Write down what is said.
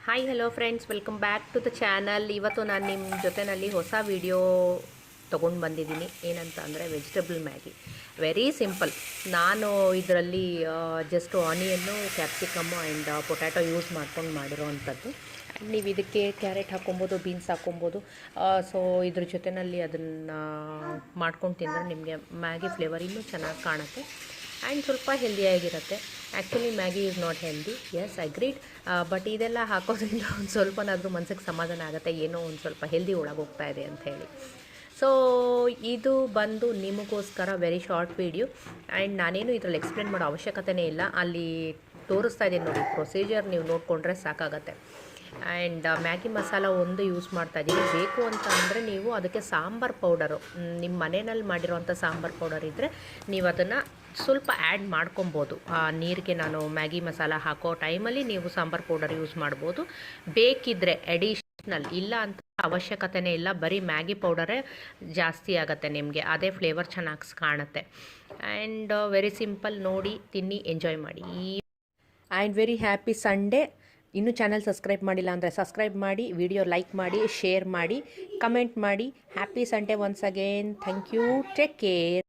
Hi hello friends, welcome back to the channel. ಇವತ್ತು ನಾನು ನಿಮ್ಮ ಜೊತೆಯಲ್ಲಿ ಹೊಸ ವಿಡಿಯೋ ತೊಗೊಂಡು ಬಂದಿದ್ದೀನಿ. ಏನಂತ ಅಂದರೆ ವೆಜಿಟೇಬಲ್ ಮ್ಯಾಗಿ. Very simple. ನಾನು ಇದರಲ್ಲಿ just onion, capsicum and potato use ಮಾಡ್ಕೊಂಡು ಮಾಡಿರೋವಂಥದ್ದು. ನೀವು ಇದಕ್ಕೆ ಕ್ಯಾರೆಟ್ ಹಾಕ್ಕೊಬೋದು, ಬೀನ್ಸ್ ಹಾಕ್ಕೊಬೋದು. ಸೊ ಇದ್ರ ಜೊತೆಯಲ್ಲಿ ಅದನ್ನು ಮಾಡ್ಕೊಂಡು ತಿಂದರೆ ನಿಮಗೆ ಮ್ಯಾಗಿ ಫ್ಲೇವರ್ ಇನ್ನೂ ಚೆನ್ನಾಗಿ ಕಾಣುತ್ತೆ ಆ್ಯಂಡ್ ಸ್ವಲ್ಪ ಹೆಲ್ದಿಯಾಗಿರುತ್ತೆ. Actually Maggi is not healthy, yes agreed. But ಇದೆಲ್ಲ ಹಾಕೋದ್ರಿಂದ ಒಂದು ಸ್ವಲ್ಪನಾದರೂ ಮನಸ್ಸಿಗೆ ಸಮಾಧಾನ ಆಗುತ್ತೆ, ಏನೋ ಒಂದು ಸ್ವಲ್ಪ ಹೆಲ್ದಿ ಒಳಗೆ ಹೋಗ್ತಾ ಇದೆ ಅಂಥೇಳಿ. ಸೊ ಇದು ಬಂದು ನಿಮಗೋಸ್ಕರ ವೆರಿ ಶಾರ್ಟ್ ವೀಡಿಯೋ ಆ್ಯಂಡ್ ನಾನೇನು ಇದರಲ್ಲಿ ಎಕ್ಸ್ಪ್ಲೇನ್ ಮಾಡೋ ಅವಶ್ಯಕತೆಯೇ ಇಲ್ಲ. ಅಲ್ಲಿ ತೋರಿಸ್ತಾ ಇದ್ದೀನಿ ನೋಡಿ, ಪ್ರೊಸೀಜರ್ ನೀವು ನೋಡಿಕೊಂಡ್ರೆ ಸಾಕಾಗತ್ತೆ. ಆ್ಯಂಡ್ ಮ್ಯಾಗಿ ಮಸಾಲ ಒಂದು ಯೂಸ್ ಮಾಡ್ತಾಯಿದ್ದೀನಿ. ಬೇಕು ಅಂತ ಅಂದರೆ ನೀವು ಅದಕ್ಕೆ ಸಾಂಬಾರು ಪೌಡರು, ನಿಮ್ಮ ಮನೆಯಲ್ಲಿ ಮಾಡಿರೋವಂಥ ಸಾಂಬಾರು ಪೌಡರ್ ಇದ್ದರೆ ನೀವು ಅದನ್ನು ಸ್ವಲ್ಪ ಆ್ಯಡ್ ಮಾಡ್ಕೊಬೋದು. ನೀರಿಗೆ ನಾನು ಮ್ಯಾಗಿ ಮಸಾಲ ಹಾಕೋ ಟೈಮಲ್ಲಿ ನೀವು ಸಾಂಬಾರು ಪೌಡರ್ ಯೂಸ್ ಮಾಡ್ಬೋದು. ಬೇಕಿದ್ದರೆ ಅಡಿಷ್ನಲ್, ಇಲ್ಲ ಅಂತ ಅವಶ್ಯಕತೆಯೇ ಇಲ್ಲ. ಬರೀ ಮ್ಯಾಗಿ ಪೌಡರೇ ಜಾಸ್ತಿ ಆಗುತ್ತೆ ನಿಮಗೆ, ಅದೇ ಫ್ಲೇವರ್ ಚೆನ್ನಾಗಿ ಕಾಣುತ್ತೆ. And very simple. ನೋಡಿ, ತಿನ್ನಿ, ಎಂಜಾಯ್ ಮಾಡಿ. And very happy Sunday. ಇನ್ನೂ ಚಾನಲ್ ಸಬ್ಸ್ಕ್ರೈಬ್ ಮಾಡಿಲ್ಲ ಅಂದರೆ ಸಬ್ಸ್ಕ್ರೈಬ್ ಮಾಡಿ, ವಿಡಿಯೋ ಲೈಕ್ ಮಾಡಿ, ಶೇರ್ ಮಾಡಿ, ಕಮೆಂಟ್ ಮಾಡಿ. Happy Sunday once again. Thank you. Take care.